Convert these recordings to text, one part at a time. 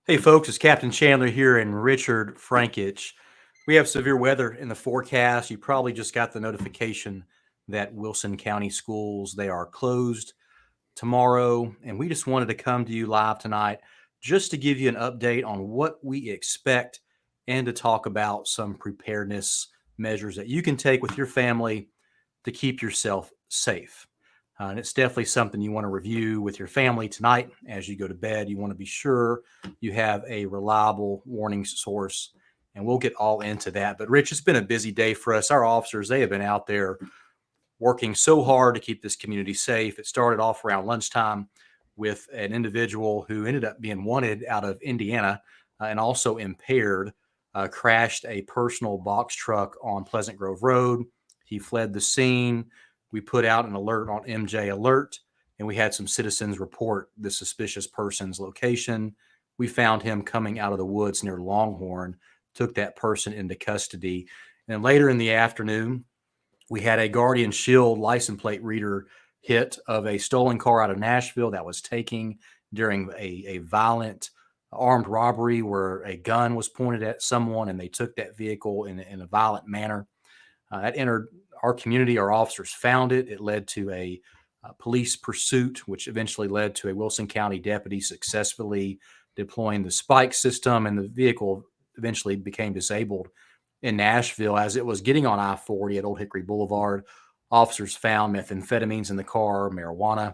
Hey, folks, it's Captain Chandler here and Richard Frankich. We have severe weather in the forecast. You probably just got the notification that Wilson County schools, they are closed tomorrow. And we just wanted to come to you live tonight just to give you an update on what we expect and to talk about some preparedness measures that you can take with your family to keep yourself safe. And it's definitely something you want to review with your family tonight as you go to bed. You want to be sure you have a reliable warning source, and we'll get all into that. But Rich, it's been a busy day for us. Our officers, they have been out there working so hard to keep this community safe. It started off around lunchtime with an individual who ended up being wanted out of Indiana and also impaired, crashed a personal box truck on Pleasant Grove Road. He fled the scene. We put out an alert on MJ Alert, and we had some citizens report the suspicious person's location. We found him coming out of the woods near Longhorn, took that person into custody. And later in the afternoon, we had a Guardian Shield license plate reader hit of a stolen car out of Nashville that was taken during a violent armed robbery where a gun was pointed at someone and they took that vehicle in a violent manner. That entered our community. Our officers found it. It led to a police pursuit, which eventually led to a Wilson County deputy successfully deploying the spike system, and the vehicle eventually became disabled in Nashville. As it was getting on I-40 at Old Hickory Boulevard, officers found methamphetamines in the car, marijuana.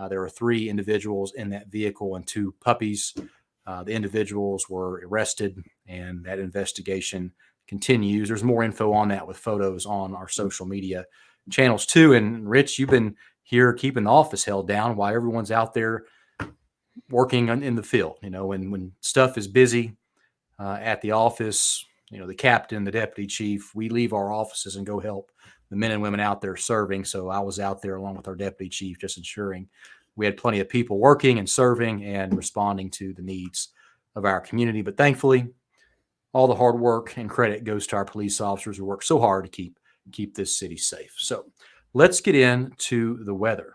There were 3 individuals in that vehicle and 2 puppies. The individuals were arrested, and that investigation continues. There's more info on that with photos on our social media channels too. And Rich, you've been here keeping the office held down while everyone's out there working in the field. You know, when stuff is busy at the office, you know, the captain, the deputy chief, we leave our offices and go help the men and women out there serving. So I was out there along with our deputy chief, just ensuring we had plenty of people working and serving and responding to the needs of our community. But thankfully, all the hard work and credit goes to our police officers who work so hard to keep this city safe. So let's get into the weather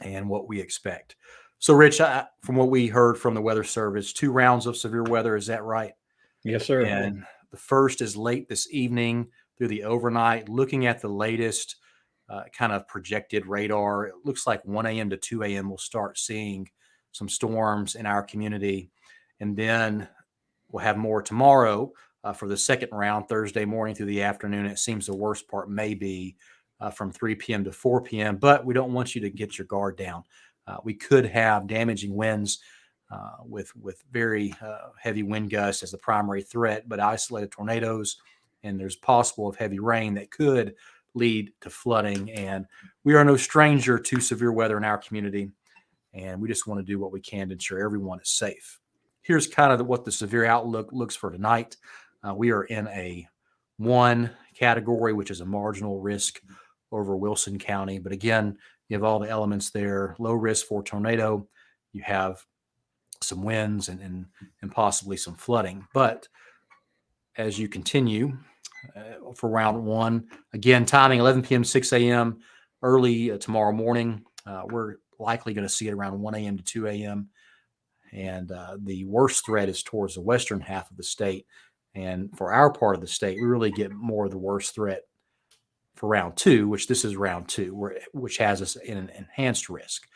and what we expect. So, Rich, from what we heard from the Weather Service, 2 rounds of severe weather. Is that right? Yes, sir. And the first is late this evening through the overnight. Looking at the latest kind of projected radar, it looks like 1 a.m. to 2 a.m. we'll start seeing some storms in our community. And then we'll have more tomorrow for the second round, Thursday morning through the afternoon. It seems the worst part may be from 3 p.m. to 4 p.m., but we don't want you to get your guard down. We could have damaging winds with very heavy wind gusts as the primary threat, but isolated tornadoes, and there's possible of heavy rain that could lead to flooding. And we are no stranger to severe weather in our community, and we just want to do what we can to ensure everyone is safe. Here's kind of what the severe outlook looks for tonight. We are in a 1 category, which is a marginal risk over Wilson County. But again, you have all the elements there. Low risk for tornado. You have some winds and possibly some flooding. But as you continue for round 1, again, timing 11 p.m., 6 a.m., early tomorrow morning. We're likely going to see it around 1 a.m. to 2 a.m. And the worst threat is towards the western half of the state. And for our part of the state, we really get more of the worst threat for round 2, which this is round 2, which has us in an enhanced risk,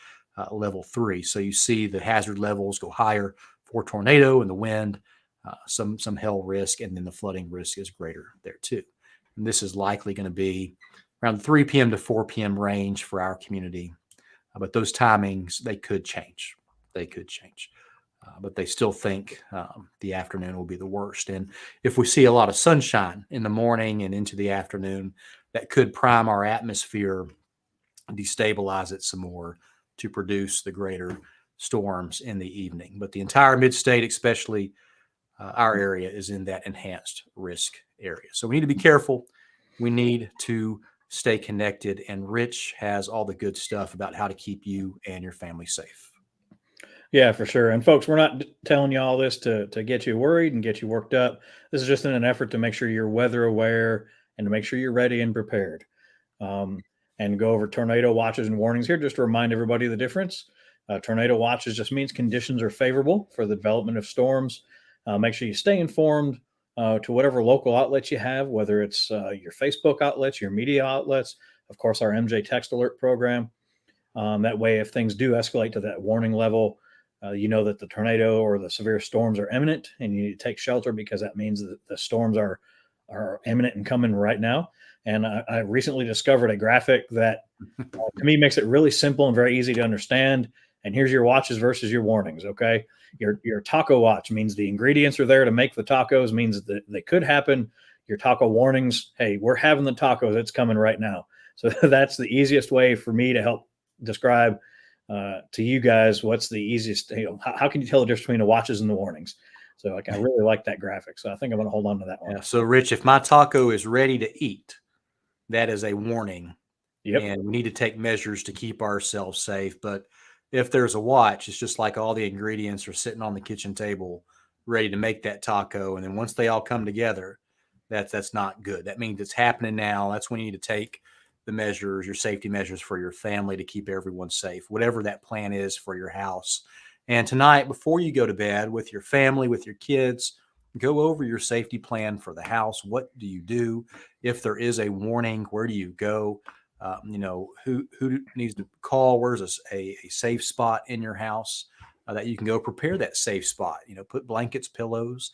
level 3. So you see the hazard levels go higher for tornado and the wind, some hail risk, and then the flooding risk is greater there too. And this is likely going to be around 3 p.m. to 4 p.m. range for our community. But those timings, they could change. But they still think the afternoon will be the worst. And if we see a lot of sunshine in the morning and into the afternoon, that could prime our atmosphere, destabilize it some more to produce the greater storms in the evening. But the entire mid-state, especially our area, is in that enhanced risk area. So we need to be careful. We need to stay connected. And Rich has all the good stuff about how to keep you and your family safe. Yeah, for sure. And folks, we're not telling you all this to get you worried and get you worked up. This is just in an effort to make sure you're weather aware and to make sure you're ready and prepared. And go over tornado watches and warnings here just to remind everybody the difference. Tornado watches just means conditions are favorable for the development of storms. Make sure you stay informed to whatever local outlets you have, whether it's your Facebook outlets, your media outlets, of course, our MJ Text Alert program. That way, if things do escalate to that warning level, you know that the tornado or the severe storms are imminent and you need to take shelter, because that means that the storms are imminent and coming right now. And I recently discovered a graphic that to me makes it really simple and very easy to understand. And here's your watches versus your warnings. Okay. Your taco watch means the ingredients are there to make the tacos, means that they could happen. Your taco warnings, hey, we're having the tacos, it's coming right now. So that's the easiest way for me to help describe to you guys what's the easiest, how can you tell the difference between the watches and the warnings. So like, I really like that graphic, so I think I'm going to hold on to that one. Yeah, so Rich, if my taco is ready to eat, that is a warning. Yep. And we need to take measures to keep ourselves safe. But if there's a watch, it's just like all the ingredients are sitting on the kitchen table ready to make that taco. And then once they all come together, that's not good. That means it's happening now. That's when you need to take the measures, your safety measures for your family to keep everyone safe, whatever that plan is for your house. And tonight, before you go to bed with your family, with your kids, go over your safety plan for the house. What do you do? If there is a warning, where do you go? Who needs to call? Where's a safe spot in your house that you can go prepare that safe spot? Put blankets, pillows,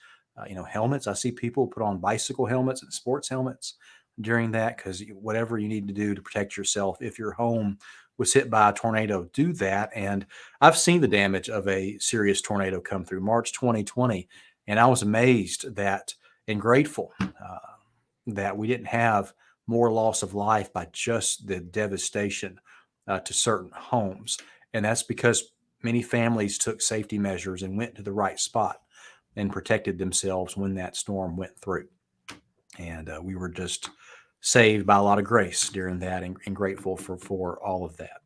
helmets. I see people put on bicycle helmets and sports helmets during that, because whatever you need to do to protect yourself. If your home was hit by a tornado, do that. And I've seen the damage of a serious tornado come through March 2020, and I was amazed that and grateful that we didn't have more loss of life by just the devastation to certain homes. And that's because many families took safety measures and went to the right spot and protected themselves when that storm went through. And we were just saved by a lot of grace during that, and grateful for all of that.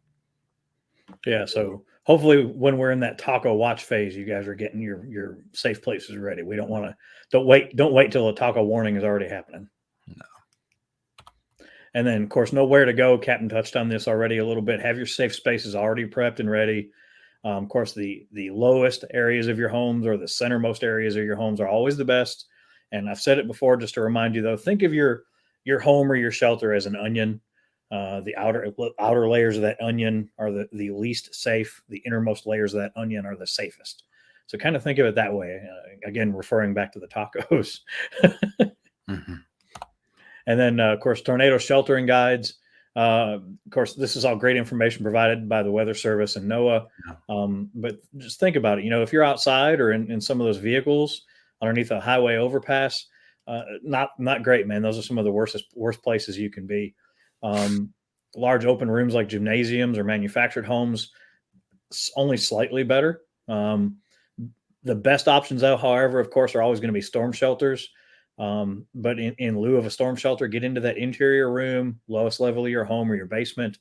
Yeah. So hopefully when we're in that taco watch phase, you guys are getting your safe places ready. We don't want to, don't wait till a taco warning is already happening. No. And then, of course, know where to go. Captain touched on this already a little bit. Have your safe spaces already prepped and ready. Of course, the lowest areas of your homes or the centermost areas of your homes are always the best. And I've said it before, just to remind you, though, think of your home or your shelter as an onion. The outer layers of that onion are the least safe. The innermost layers of that onion are the safest. So kind of think of it that way. Again, referring back to the tacos. Mm-hmm. And then, of course, tornado sheltering guides. Of course, this is all great information provided by the Weather Service and NOAA. But just think about it. If you're outside or in some of those vehicles underneath a highway overpass, not great, man. Those are some of the worst places you can be. Large open rooms like gymnasiums or manufactured homes, only slightly better. The best options, however, of course, are always going to be storm shelters. But in lieu of a storm shelter, get into that interior room, lowest level of your home or your basement.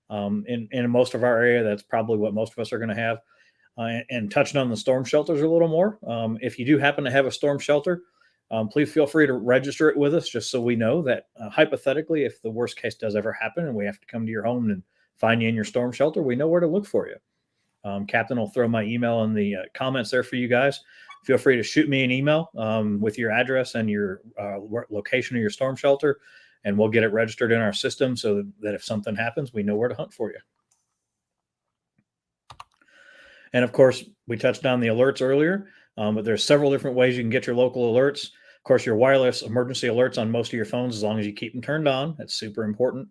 In most of our area, that's probably what most of us are going to have. And touching on the storm shelters a little more, if you do happen to have a storm shelter, please feel free to register it with us, just so we know that hypothetically, if the worst case does ever happen and we have to come to your home and find you in your storm shelter, we know where to look for you. Captain will throw my email in the comments there for you guys. Feel free to shoot me an email with your address and your location of your storm shelter, and we'll get it registered in our system so that if something happens, we know where to hunt for you. And of course, we touched on the alerts earlier, but there's several different ways you can get your local alerts. Of course, your wireless emergency alerts on most of your phones, as long as you keep them turned on, that's super important.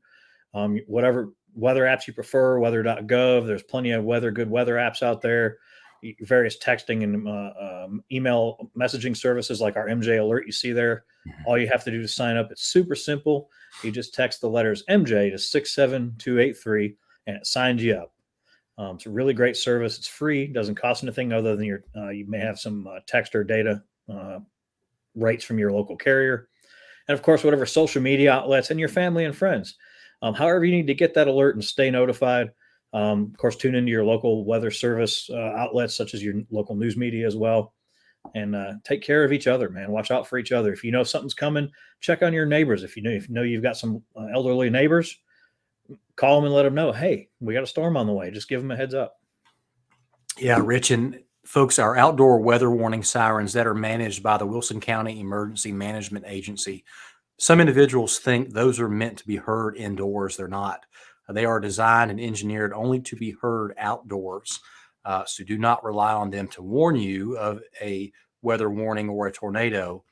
Whatever weather apps you prefer, weather.gov, there's plenty of good weather apps out there. Various texting and email messaging services like our MJ Alert you see there. All you have to do to sign up, it's super simple. You just text the letters MJ to 67283 and it signs you up. It's a really great service. It's free, doesn't cost anything other than you may have some text or data rates from your local carrier. And of course, whatever social media outlets and your family and friends. However you need to get that alert and stay notified. Of course, tune into your local weather service outlets, such as your local news media as well. And take care of each other, man. Watch out for each other. If you know something's coming, check on your neighbors. If you know you've got some elderly neighbors, call them and let them know, hey, we got a storm on the way. Just give them a heads up. Yeah, Rich, and folks, our outdoor weather warning sirens that are managed by the Wilson County Emergency Management Agency. Some individuals think those are meant to be heard indoors. They're not. They are designed and engineered only to be heard outdoors. So do not rely on them to warn you of a weather warning or a tornado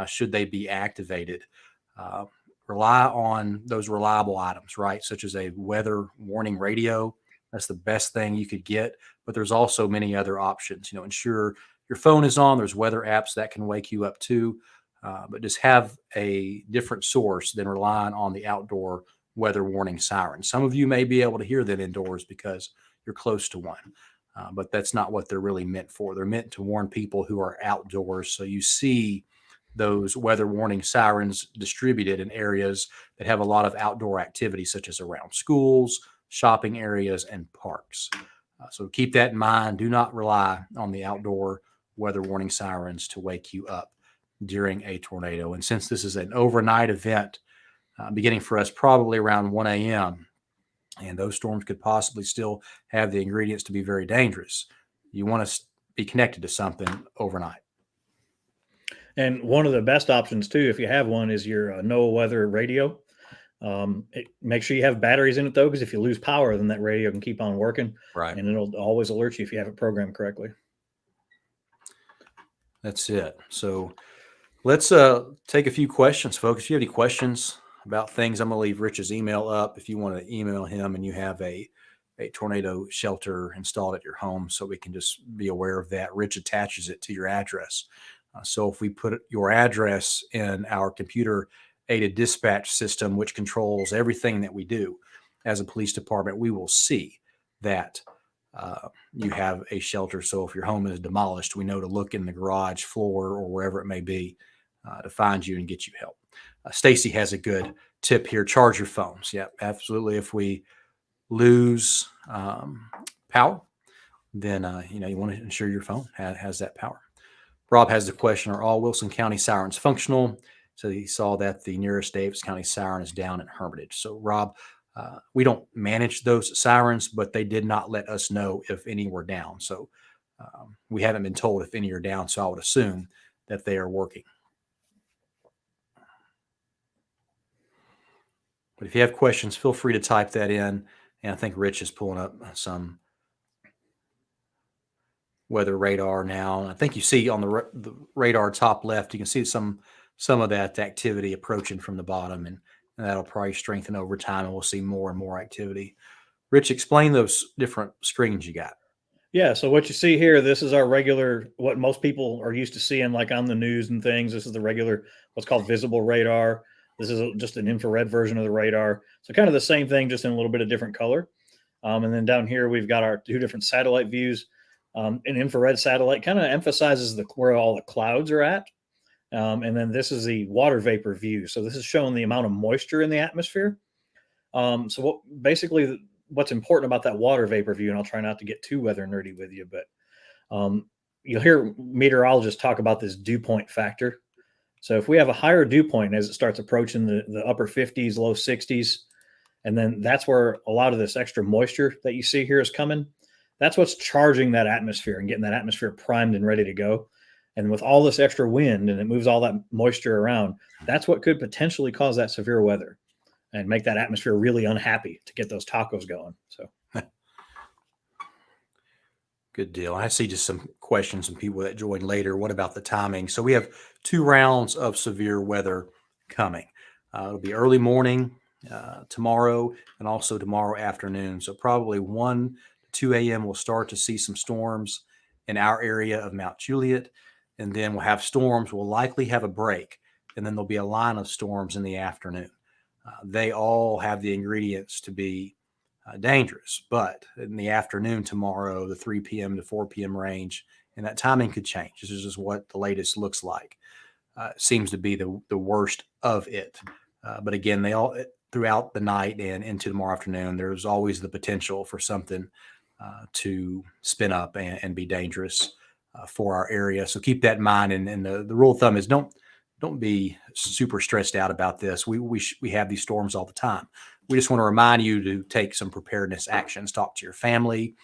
should they be activated. Uh, Rely on those reliable items, right? Such as a weather warning radio. That's the best thing you could get. But there's also many other options. Ensure your phone is on. There's weather apps that can wake you up too. But just have a different source than relying on the outdoor weather warning siren. Some of you may be able to hear them indoors because you're close to one, but that's not what they're really meant for. They're meant to warn people who are outdoors. So you see those weather warning sirens distributed in areas that have a lot of outdoor activity, such as around schools, shopping areas, and parks. So keep that in mind. Do not rely on the outdoor weather warning sirens to wake you up during a tornado. And since this is an overnight event, beginning for us probably around 1 a.m., and those storms could possibly still have the ingredients to be very dangerous, you want to be connected to something overnight. And one of the best options too, if you have one, is your NOAA weather radio. Make sure you have batteries in it though, because if you lose power, then that radio can keep on working, Right. and it'll always alert you if you have it programmed correctly. That's it. So let's take a few questions, folks. If you have any questions about things, I'm going to leave Rich's email up if you want to email him and you have a tornado shelter installed at your home, so we can just be aware of that. Rich attaches it to your address. So if we put your address in our computer aided dispatch system, which controls everything that we do as a police department, we will see that you have a shelter. So if your home is demolished, we know to look in the garage floor or wherever it may be to find you and get you help. Stacy has a good tip here. Charge your phones. Yeah, absolutely. If we lose power, then you want to ensure your phone has that power. Rob has the question: are all Wilson County sirens functional? So he saw that the nearest Davis County siren is down in Hermitage. So Rob, we don't manage those sirens, but they did not let us know if any were down. So we haven't been told if any are down. So I would assume that they are working. But if you have questions, feel free to type that in. And I think Rich is pulling up some weather radar now. I think you see on the radar top left, you can see some of that activity approaching from the bottom, and that'll probably strengthen over time, and we'll see more and more activity. Rich, explain those different screens you got. Yeah, so what you see here, this is our regular, what most people are used to seeing, like on the news and things. This is the regular, what's called visible radar. This is just an infrared version of the radar. So kind of the same thing, just in a little bit of different color. And then down here, we've got our two different satellite views. An infrared satellite kind of emphasizes where all the clouds are at. And then this is the water vapor view. So this is showing the amount of moisture in the atmosphere. So what's important about that water vapor view, and I'll try not to get too weather nerdy with you, but you'll hear meteorologists talk about this dew point factor. So if we have a higher dew point as it starts approaching the upper 50s, low 60s, and then that's where a lot of this extra moisture that you see here is coming. That's what's charging that atmosphere and getting that atmosphere primed and ready to go. And with all this extra wind and it moves all that moisture around, that's what could potentially cause that severe weather and make that atmosphere really unhappy to get those tacos going. So good deal. I see just some questions from people that join later. What about the timing? So we have 2 rounds of severe weather coming. It'll be early morning tomorrow and also tomorrow afternoon. So probably 1 to 2 a.m. we'll start to see some storms in our area of Mount Juliet. And then we'll have storms. We'll likely have a break. And then there'll be a line of storms in the afternoon. They all have the ingredients to be dangerous, but in the afternoon tomorrow, the 3 p.m. to 4 p.m. range, and that timing could change. This is just what the latest looks like. Seems to be the worst of it. But again, they all throughout the night and into tomorrow afternoon, there's always the potential for something to spin up and be dangerous for our area. So keep that in mind. And the rule of thumb is don't be super stressed out about this. We have these storms all the time. We just want to remind you to take some preparedness actions. Talk to your family,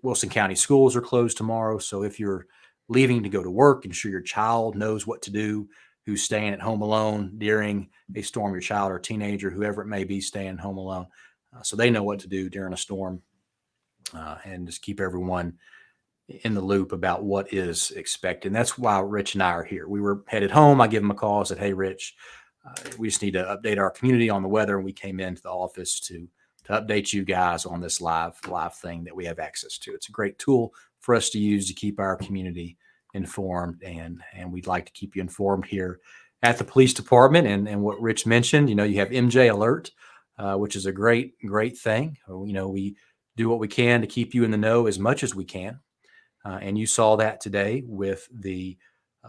Wilson County schools are closed tomorrow. So if you're leaving to go to work, ensure your child knows what to do, who's staying at home alone during a storm, your child or teenager, whoever it may be, staying home alone. So they know what to do during a storm, and just keep everyone in the loop about what is expected. And that's why Rich and I are here. We were headed home. I give him a call. I said, hey, Rich, we just need to update our community on the weather. And we came into the office to update you guys on this live thing that we have access to. It's a great tool for us to use to keep our community informed. And we'd like to keep you informed here at the police department. And what Rich mentioned, you have MJ Alert, which is a great thing. We do what we can to keep you in the know as much as we can. And you saw that today with the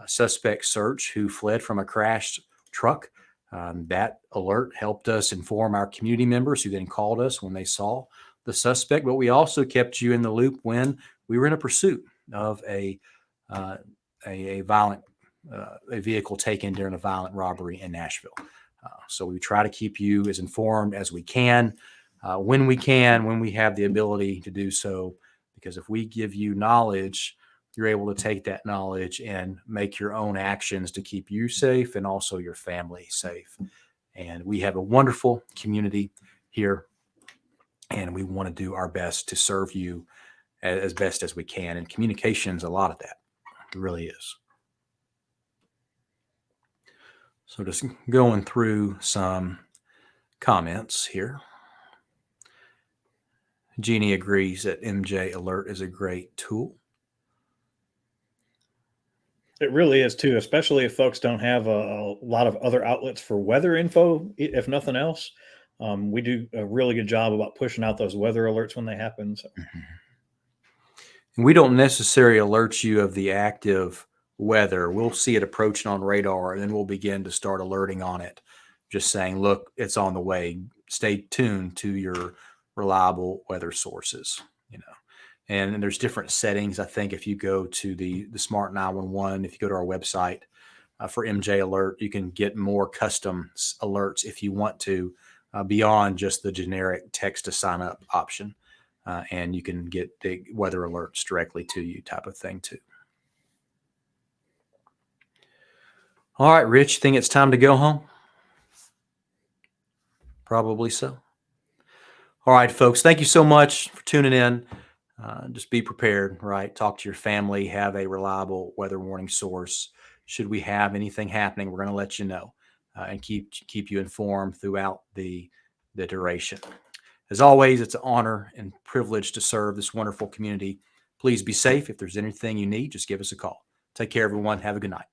suspect search who fled from a crashed truck. That alert helped us inform our community members who then called us when they saw the suspect. But we also kept you in the loop when we were in a pursuit of a violent a vehicle taken during a violent robbery in Nashville. So we try to keep you as informed as we can, when we have the ability to do so. Because if we give you knowledge, you're able to take that knowledge and make your own actions to keep you safe and also your family safe. And we have a wonderful community here, and we want to do our best to serve you as best as we can. And communication is a lot of that. It really is. So just going through some comments here. Jeannie agrees that MJ Alert is a great tool. It really is too, especially if folks don't have a lot of other outlets for weather info, if nothing else. We do a really good job about pushing out those weather alerts when they happen. So. And we don't necessarily alert you of the active weather. We'll see it approaching on radar, and then we'll begin to start alerting on it, just saying, look, it's on the way. Stay tuned to your reliable weather sources, and there's different settings. I think if you go to the Smart 911, if you go to our website for MJ Alert, you can get more custom alerts if you want to, beyond just the generic text to sign up option. And you can get the weather alerts directly to you type of thing too. All right, Rich, think it's time to go home? Probably so. All right, folks, thank you so much for tuning in. Just be prepared, right? Talk to your family, have a reliable weather warning source. Should we have anything happening, we're going to let you know, and keep you informed throughout the duration. As always, it's an honor and privilege to serve this wonderful community. Please be safe. If there's anything you need, just give us a call. Take care, everyone. Have a good night.